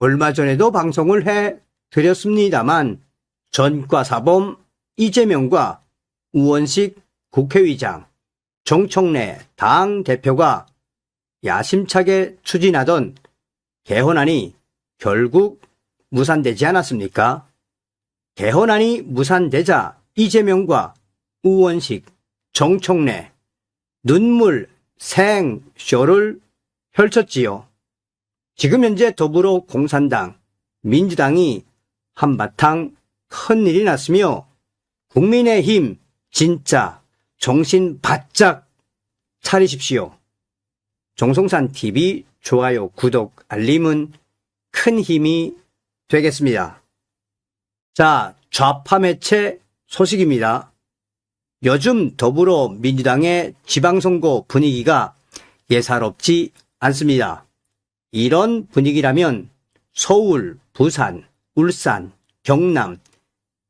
얼마 전에도 방송을 해 드렸습니다만 전과사범 이재명과 우원식 국회의장, 정청래 당대표가 야심차게 추진하던 개헌안이 결국 무산되지 않았습니까? 개헌안이 무산되자 이재명과 우원식, 정청래 눈물 생쇼를 펼쳤지요. 지금 현재 더불어공산당, 민주당이 한바탕 큰일이 났으며 국민의힘 진짜 정신 바짝 차리십시오. 정성산TV 좋아요, 구독, 알림은 큰 힘이 되겠습니다. 자, 좌파 매체 소식입니다. 요즘 더불어민주당의 지방선거 분위기가 예사롭지 않습니다. 이런 분위기라면 서울, 부산, 울산, 경남,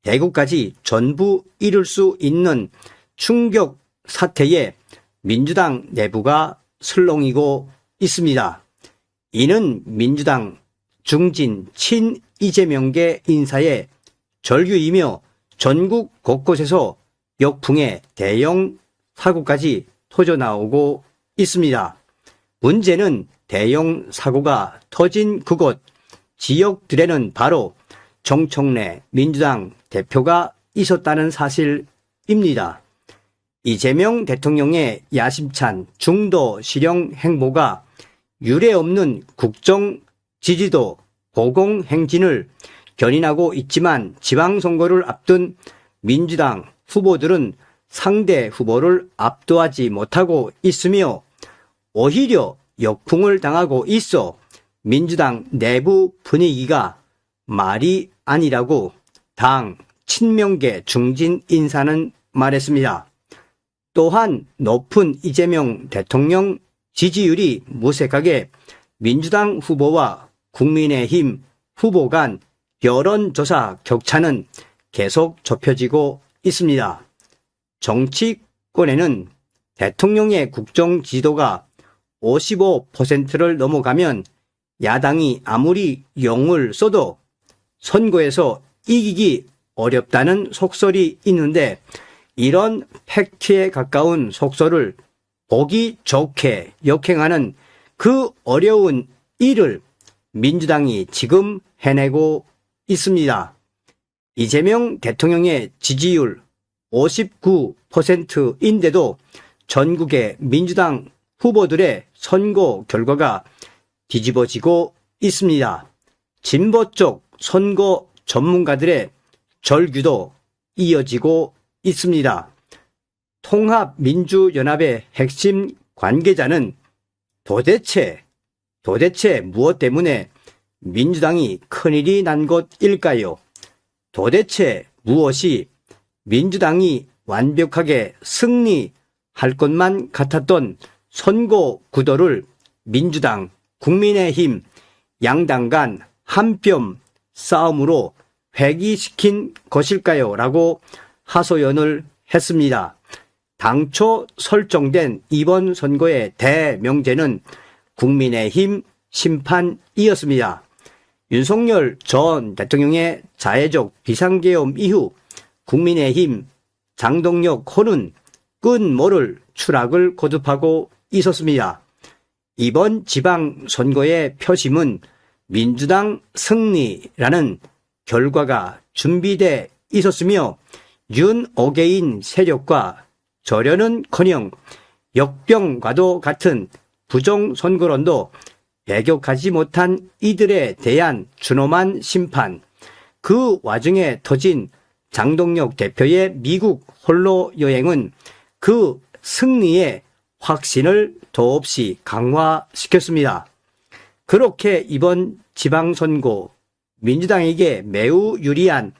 대구까지 전부 이룰 수 있는 충격 사태에 민주당 내부가 설렁이고 있습니다. 이는 민주당 중진 친 이재명계 인사의 절규이며 전국 곳곳에서 역풍의 대형 사고까지 터져나오고 있습니다. 문제는 대형 사고가 터진 그곳 지역들에는 바로 정청래 민주당 대표가 있었다는 사실입니다. 이재명 대통령의 야심찬 중도 실형 행보가 유례없는 국정 지지도 고공행진을 견인하고 있지만 지방선거를 앞둔 민주당 후보들은 상대 후보를 압도하지 못하고 있으며 오히려 역풍을 당하고 있어 민주당 내부 분위기가 말이 아니라고 당 친명계 중진 인사는 말했습니다. 또한 높은 이재명 대통령 지지율이 무색하게 민주당 후보와 국민의힘 후보 간 여론조사 격차는 계속 좁혀지고 있습니다. 정치권에는 대통령의 국정 지도가 55%를 넘어가면 야당이 아무리 용을 써도 선거에서 이기기 어렵다는 속설이 있는데 이런 팩트에 가까운 속설을 보기 좋게 역행하는 그 어려운 일을 민주당이 지금 해내고 있습니다. 이재명 대통령의 지지율 59%인데도 전국의 민주당 후보들의 선거 결과가 뒤집어지고 있습니다. 진보 쪽 선거 전문가들의 절규도 이어지고 있습니다. 통합민주연합의 핵심 관계자는 도대체 무엇 때문에 민주당이 큰일이 난 것일까요? 도대체 무엇이 민주당이 완벽하게 승리할 것만 같았던 선거 구도를 민주당, 국민의힘 양당 간 한뼘 싸움으로 회귀시킨 것일까요? 라고 하소연을 했습니다. 당초 설정된 이번 선거의 대명제는 국민의힘 심판이었습니다. 윤석열 전 대통령의 자해적 비상계엄 이후 국민의힘 장동혁 호는 끝모를 추락을 거듭하고 있었습니다. 이번 지방선거의 표심은 민주당 승리라는 결과가 준비돼 있었으며 윤어게인 세력과 절연은커녕 역병과도 같은 부정선거론도 배격하지 못한 이들에 대한 준엄한 심판, 그 와중에 터진 장동혁 대표의 미국 홀로 여행은 그 승리의 확신을 더없이 강화시켰습니다. 그렇게 이번 지방선거 민주당에게 매우 유리한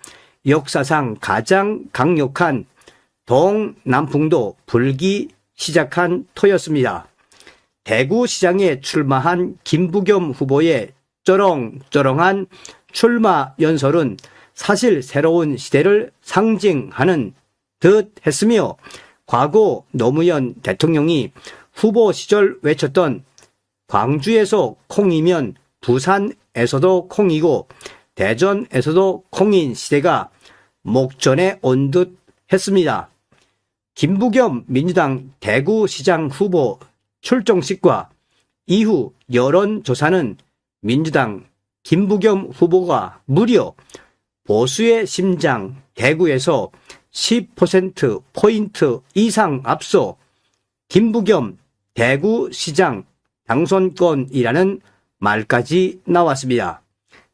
역사상 가장 강력한 동남풍도 불기 시작한 터였습니다. 대구시장에 출마한 김부겸 후보의 쩌렁쩌렁한 출마 연설은 사실 새로운 시대를 상징하는 듯 했으며 과거 노무현 대통령이 후보 시절 외쳤던 광주에서 콩이면 부산에서도 콩이고 대전에서도 콩인 시대가 목전에 온 듯 했습니다. 김부겸 민주당 대구시장 후보 출정식과 이후 여론조사는 민주당 김부겸 후보가 무려 보수의 심장 대구에서 10%포인트 이상 앞서 김부겸 대구시장 당선권이라는 말까지 나왔습니다.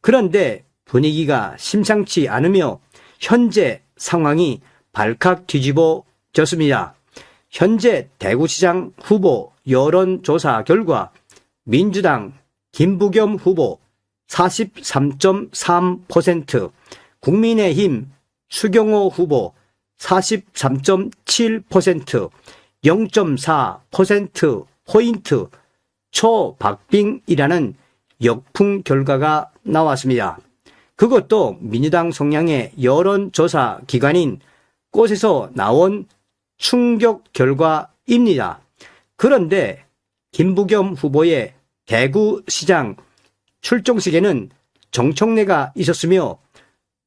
그런데 분위기가 심상치 않으며 현재 상황이 발칵 뒤집어졌습니다. 현재 대구시장 후보 여론조사 결과 민주당 김부겸 후보 43.3%, 국민의힘 수경호 후보 43.7%, 0.4%포인트 초박빙이라는 역풍 결과가 나왔습니다. 그것도 민주당 성향의 여론조사 기관인 꽃에서 나온 충격 결과입니다. 그런데 김부겸 후보의 대구시장 출정식에는 정청래가 있었으며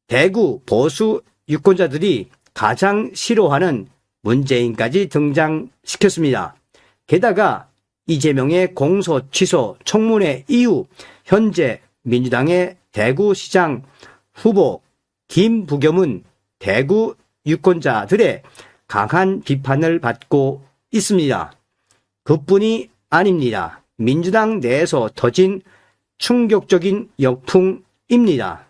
대구 보수 유권자들이 가장 싫어하는 문재인까지 등장시켰습니다. 게다가 이재명의 공소 취소 청문회 이후 현재 민주당의 대구시장 후보 김부겸은 대구 유권자들의 강한 비판을 받고 있습니다. 그뿐이 아닙니다. 민주당 내에서 터진 충격적인 역풍입니다.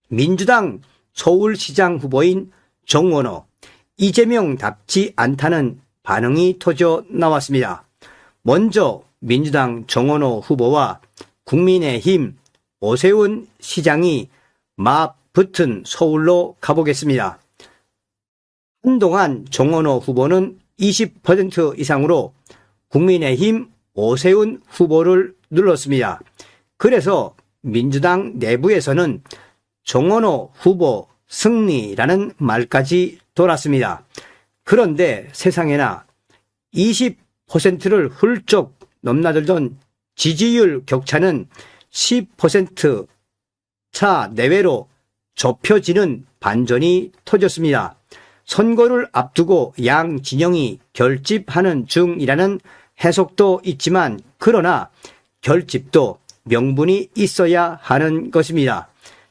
민주당 서울시장 후보인 정원호, 이재명답지 않다는 반응이 터져 나왔습니다. 먼저 민주당 정원호 후보와 국민의힘 오세훈 시장이 맞붙은 서울로 가보겠습니다. 한동안 정원호 후보는 20% 이상으로 국민의힘 오세훈 후보를 눌렀습니다. 그래서 민주당 내부에서는 정원호 후보 승리라는 말까지 돌았습니다. 그런데 세상에나 20%를 훌쩍 넘나들던 지지율 격차는 10%차 내외로 좁혀지는 반전이 터졌습니다. 선거를 앞두고 양 진영이 결집하는 중이라는 해석도 있지만 그러나 결집도 명분이 있어야 하는 것입니다.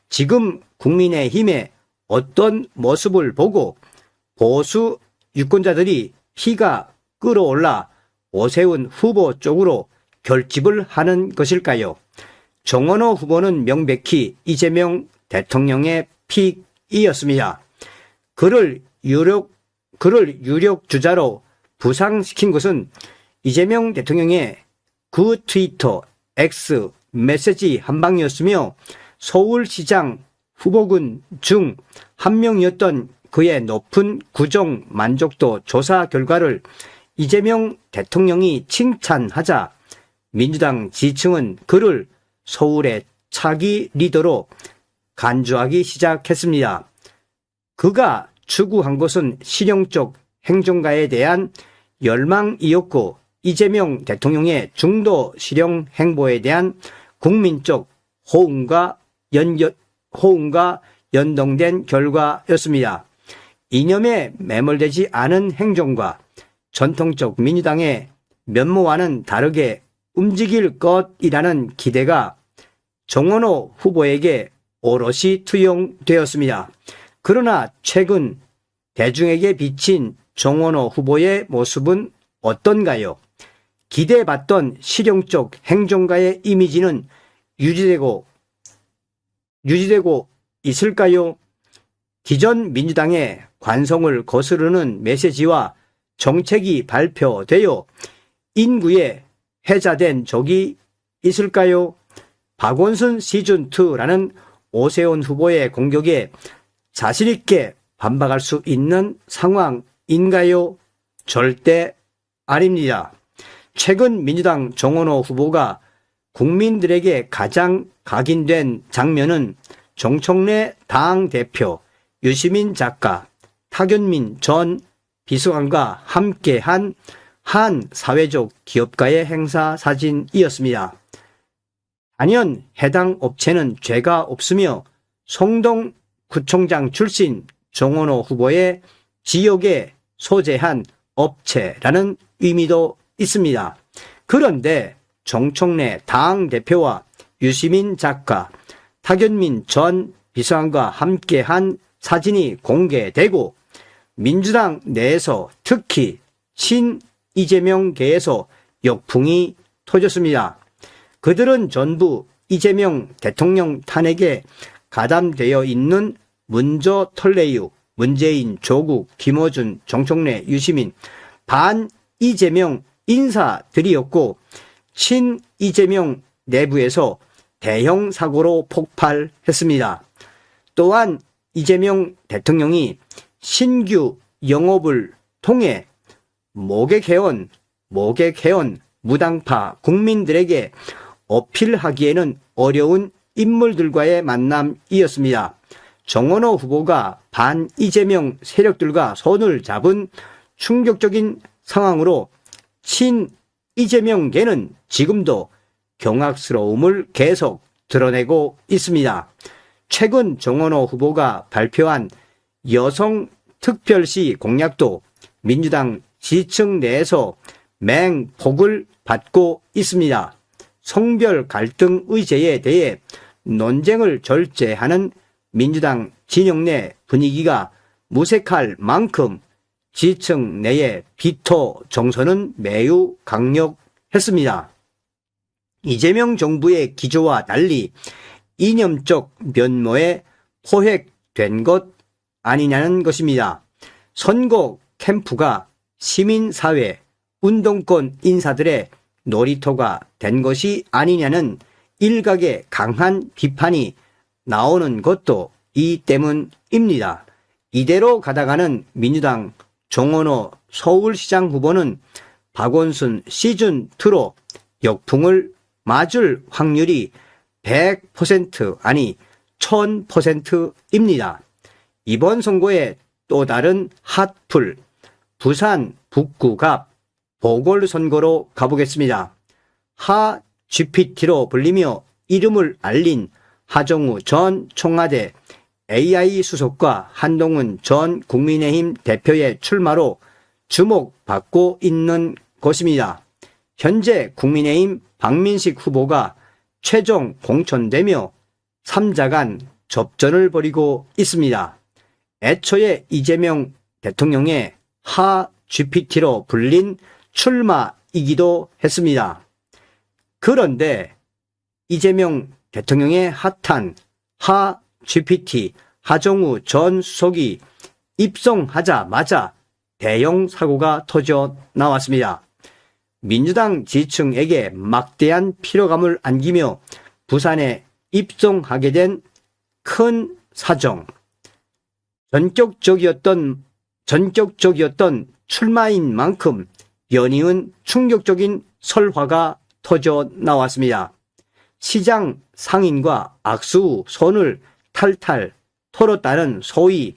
지금 국민의힘의 어떤 모습을 보고 보수 유권자들이 희가 끌어올라 오세훈 후보 쪽으로 결집을 하는 것일까요? 정원호 후보는 명백히 이재명 대통령의 픽이었습니다. 그를 유력 주자로 부상시킨 것은 이재명 대통령의 그 트위터 X 메시지 한 방이었으며 서울시장 후보군 중 한 명이었던 그의 높은 구정 만족도 조사 결과를 이재명 대통령이 칭찬하자 민주당 지층은 그를 서울의 차기 리더로 간주하기 시작했습니다. 그가 추구한 것은 실용적 행정가에 대한 열망이었고 이재명 대통령의 중도 실용 행보에 대한 국민적 호응과 연동된 결과였습니다. 이념에 매몰되지 않은 행정과 전통적 민주당의 면모와는 다르게 움직일 것이라는 기대가 정원호 후보에게 오롯이 투영되었습니다. 그러나 최근 대중에게 비친 정원호 후보의 모습은 어떤가요? 기대받던 실용적 행정가의 이미지는 유지되고 있을까요? 기존 민주당의 관성을 거스르는 메시지와 정책이 발표되어 인구에 해자된 적이 있을까요? 박원순 시즌2라는 오세훈 후보의 공격에 자신있게 반박할 수 있는 상황인가요? 절대 아닙니다. 최근 민주당 정원호 후보가 국민들에게 가장 각인된 장면은 정청래 당대표, 유시민 작가, 타견민 전 비서관과 함께한 한 사회적 기업가의 행사 사진이었습니다. 단연 해당 업체는 죄가 없으며 송동구청장 출신 정원호 후보의 지역에 소재한 업체라는 의미도 있습니다. 그런데 정청래 당대표와 유시민 작가, 탁현민 전 비서관과 함께한 사진이 공개되고 민주당 내에서 특히 친 이재명계에서 역풍이 터졌습니다. 그들은 전부 이재명 대통령 탄핵에 가담되어 있는 문저 털레유, 문재인, 조국, 김어준, 정청래, 유시민, 반 이재명 인사들이었고 친 이재명 내부에서 대형 사고로 폭발했습니다. 또한 이재명 대통령이 신규 영업을 통해 모객회원 무당파 국민들에게 어필하기에는 어려운 인물들과의 만남이었습니다. 정원호 후보가 반 이재명 세력들과 손을 잡은 충격적인 상황으로 친 이재명계는 지금도 경악스러움을 계속 드러내고 있습니다. 최근 정원호 후보가 발표한 여성특별시 공약도 민주당 지층 내에서 맹폭을 받고 있습니다. 성별 갈등 의제에 대해 논쟁을 절제하는 민주당 진영 내 분위기가 무색할 만큼 지층 내의 비토 정서는 매우 강력했습니다. 이재명 정부의 기조와 달리 이념적 면모에 포획된 것 아니냐는 것입니다. 선거 캠프가 시민사회, 운동권 인사들의 놀이터가 된 것이 아니냐는 일각의 강한 비판이 나오는 것도 이 때문입니다. 이대로 가다가는 민주당 정원호 서울시장 후보는 박원순 시즌2로 역풍을 맞을 확률이 100% 아니 1000%입니다. 이번 선거에 또 다른 핫풀 부산 북구갑 보궐선거로 가보겠습니다. 하 GPT로 불리며 이름을 알린 하정우 전 청와대 AI 수석과 한동훈 전 국민의힘 대표의 출마로 주목받고 있는 것입니다. 현재 국민의힘 박민식 후보가 최종 공천되며 3자 간 접전을 벌이고 있습니다. 애초에 이재명 대통령의 하 GPT로 불린 출마이기도 했습니다. 그런데 이재명 대통령의 핫한 하 GPT 하정우 전 수석이 입성하자마자 대형 사고가 터져 나왔습니다. 민주당 지층에게 막대한 피로감을 안기며 부산에 입성하게 된 큰 사정, 전격적이었던 출마인 만큼 연이은 충격적인 설화가 터져 나왔습니다. 시장 상인과 악수 후 손을 탈탈 털었다는 소위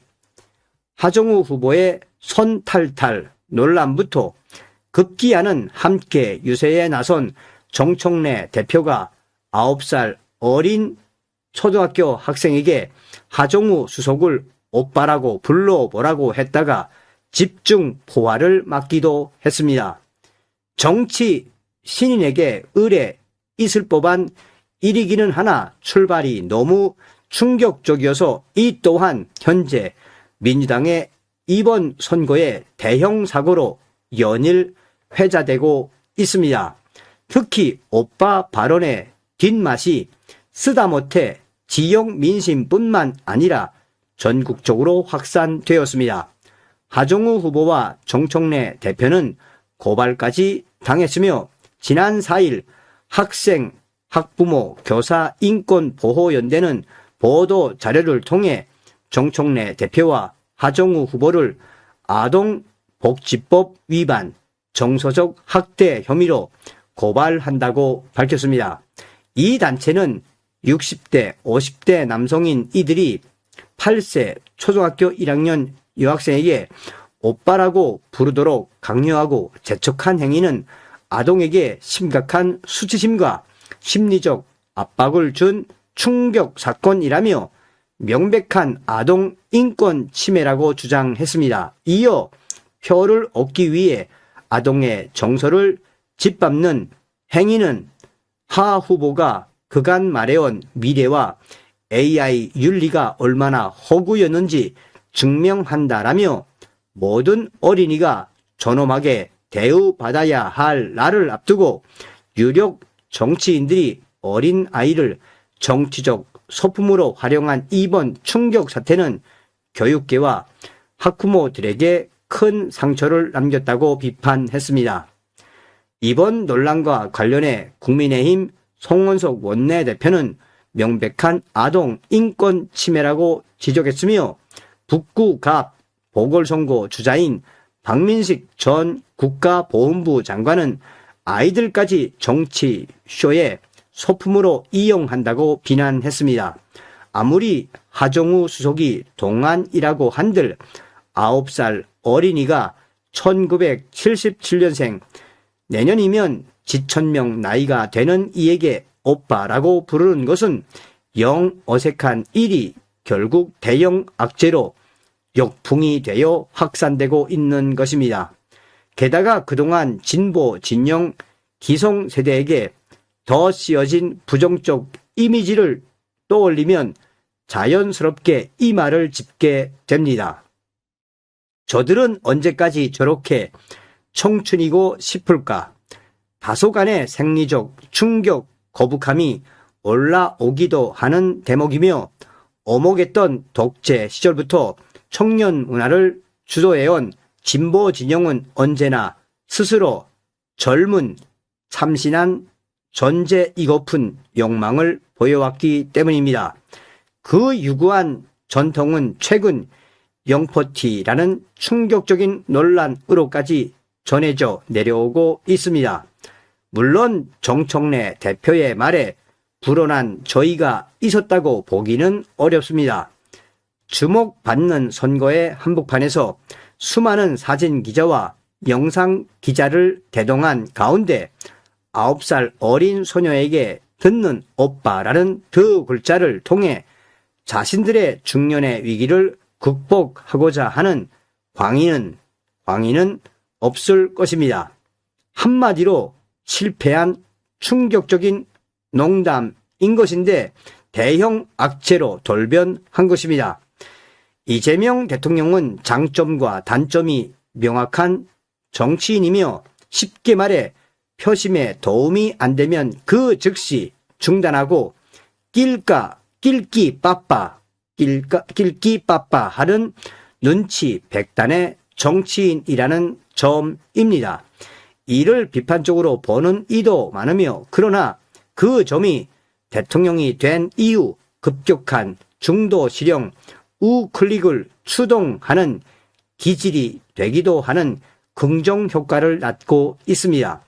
하정우 후보의 손 탈탈 논란부터 급기야는 함께 유세에 나선 정청래 대표가 9살 어린 초등학교 학생에게 하정우 수석을 오빠라고 불러보라고 했다가 집중 포화를 맞기도 했습니다. 정치 신인에게 의뢰 있을 법한 일이기는 하나 출발이 너무 충격적이어서 이 또한 현재 민주당의 이번 선거의 대형 사고로 연일 회자되고 있습니다. 특히 오빠 발언의 뒷맛이 쓰다못해 지역 민심뿐만 아니라 전국적으로 확산되었습니다. 하정우 후보와 정청래 대표는 고발까지 당했으며 지난 4일 학생, 학부모, 교사 인권보호연대는 보도 자료를 통해 정청래 대표와 하정우 후보를 아동복지법 위반, 정서적 학대 혐의로 고발한다고 밝혔습니다. 이 단체는 60대, 50대 남성인 이들이 8세 초등학교 1학년 여학생에게 오빠라고 부르도록 강요하고 재촉한 행위는 아동에게 심각한 수치심과 심리적 압박을 준 충격 사건이라며 명백한 아동 인권 침해라고 주장했습니다. 이어 표를 얻기 위해 아동의 정서를 짓밟는 행위는 하 후보가 그간 말해온 미래와 AI 윤리가 얼마나 허구였는지 증명한다라며 모든 어린이가 존엄하게 대우받아야 할 날을 앞두고 유력 정치인들이 어린 아이를 정치적 소품으로 활용한 이번 충격 사태는 교육계와 학부모들에게 큰 상처를 남겼다고 비판했습니다. 이번 논란과 관련해 국민의힘 송원석 원내대표는 명백한 아동 인권 침해라고 지적했으며 북구갑 보궐선거 주자인 박민식 전 국가보훈부 장관은 아이들까지 정치쇼에 소품으로 이용한다고 비난했습니다. 아무리 하정우 수석이 동안이라고 한들 9살 어린이가 1977년생, 내년이면 지천명 나이가 되는 이에게 오빠라고 부르는 것은 영 어색한 일이 결국 대형 악재로 역풍이 되어 확산되고 있는 것입니다. 게다가 그동안 진보 진영 기성세대에게 더 씌어진 부정적 이미지를 떠올리면 자연스럽게 이 말을 짚게 됩니다. 저들은 언제까지 저렇게 청춘이고 싶을까? 다소간의 생리적 충격 거북함이 올라오기도 하는 대목이며 어목했던 독재 시절부터 청년 문화를 주도해온 진보 진영은 언제나 스스로 젊은 참신한 존재이고픈 욕망을 보여왔기 때문입니다. 그 유구한 전통은 최근 영포티라는 충격적인 논란으로까지 전해져 내려오고 있습니다. 물론 정청래 대표의 말에 불온한 저희가 있었다고 보기는 어렵습니다. 주목받는 선거의 한복판에서 수많은 사진 기자와 영상 기자를 대동한 가운데 9살 어린 소녀에게 듣는 오빠라는 두 글자를 통해 자신들의 중년의 위기를 극복하고자 하는 광인은 없을 것입니다. 한마디로 실패한 충격적인 농담인 것인데 대형 악재로 돌변한 것입니다. 이재명 대통령은 장점과 단점이 명확한 정치인이며 쉽게 말해 표심에 도움이 안 되면 그 즉시 중단하고 낄끼 빠빠 하는 눈치 백단의 정치인이라는 점입니다. 이를 비판적으로 보는 이도 많으며 그러나 그 점이 대통령이 된 이후 급격한 중도 실형 우클릭을 추동하는 기질이 되기도 하는 긍정 효과를 낳고 있습니다.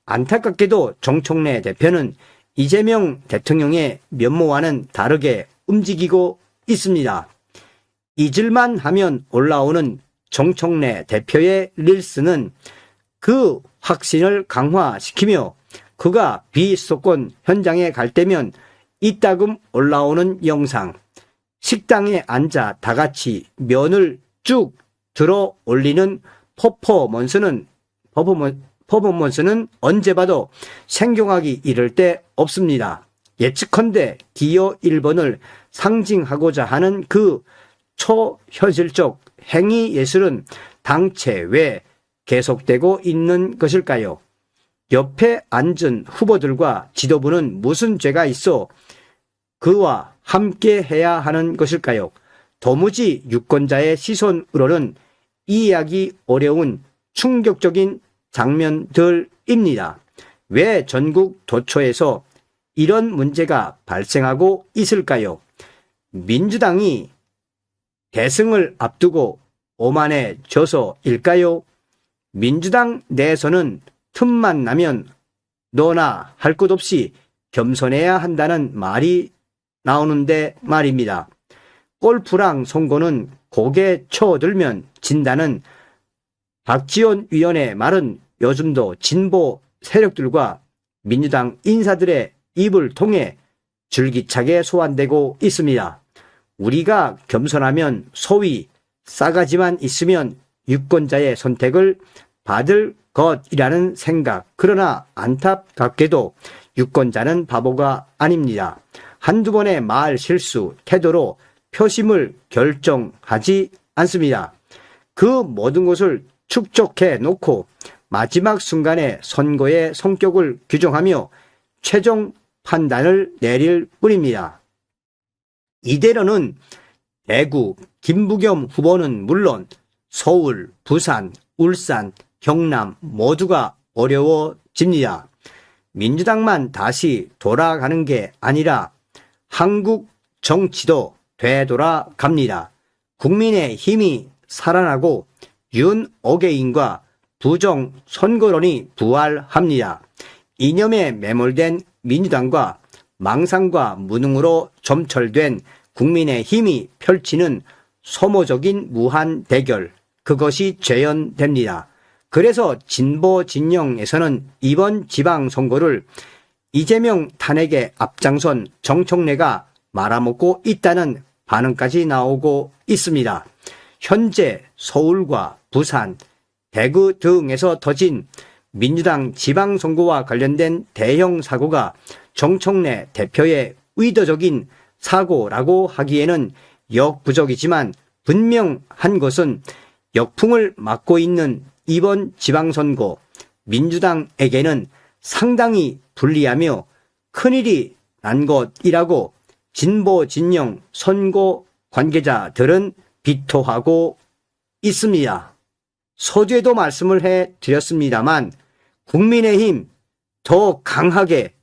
안타깝게도 정청래 대표는 이재명 대통령의 면모와는 다르게 움직이고 있습니다. 잊을만 하면 올라오는 정청래 대표의 릴스는 그 확신을 강화시키며 그가 비수도권 현장에 갈 때면 이따금 올라오는 영상, 식당에 앉아 다 같이 면을 쭉 들어 올리는 퍼포먼스는 언제 봐도 생경하기 이를 데 없습니다. 예측컨대 기호 1번을 상징하고자 하는 그 초현실적 행위 예술은 당최 왜 계속되고 있는 것일까요? 옆에 앉은 후보들과 지도부는 무슨 죄가 있어 그와 함께 해야 하는 것일까요? 도무지 유권자의 시선으로는 이해하기 어려운 충격적인 장면들입니다. 왜 전국 도처에서 이런 문제가 발생하고 있을까요? 민주당이 대승을 앞두고 오만해져서일까요? 민주당 내에서는 틈만 나면 너나 할 것 없이 겸손해야 한다는 말이 나오는데 말입니다. 골프랑 송고는 고개 쳐들면 진다는 박지원 위원의 말은 요즘도 진보 세력들과 민주당 인사들의 입을 통해 줄기차게 소환되고 있습니다. 우리가 겸손하면 소위 싸가지만 있으면 유권자의 선택을 받을 것이라는 생각. 그러나 안타깝게도 유권자는 바보가 아닙니다. 한두 번의 말 실수, 태도로 표심을 결정하지 않습니다. 그 모든 것을 축적해 놓고 마지막 순간에 선거의 성격을 규정하며 최종 판단을 내릴 뿐입니다. 이대로는 대구 김부겸 후보는 물론 서울, 부산, 울산, 경남 모두가 어려워집니다. 민주당만 다시 돌아가는 게 아니라 한국 정치도 되돌아갑니다. 국민의 힘이 살아나고 윤어게인과 부정 선거론이 부활합니다. 이념에 매몰된 민주당과 망상과 무능으로 점철된 국민의 힘이 펼치는 소모적인 무한 대결, 그것이 재현됩니다. 그래서 진보 진영에서는 이번 지방선거를 이재명 탄핵에 앞장선 정청래가 말아먹고 있다는 반응까지 나오고 있습니다. 현재 서울과 부산, 대구 등에서 터진 민주당 지방선거와 관련된 대형 사고가 정청래 대표의 의도적인 사고라고 하기에는 역부족이지만 분명한 것은 역풍을 맞고 있는 이번 지방선거, 민주당에게는 상당히 불리하며 큰일이 난 것이라고 진보 진영 선거 관계자들은 비토하고 있습니다. 서두에도 말씀을 해드렸습니다만 국민의힘 더 강하게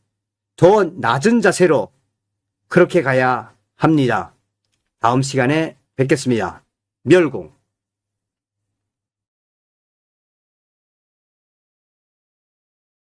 더 낮은 자세로 그렇게 가야 합니다. 다음 시간에 뵙겠습니다. 멸공.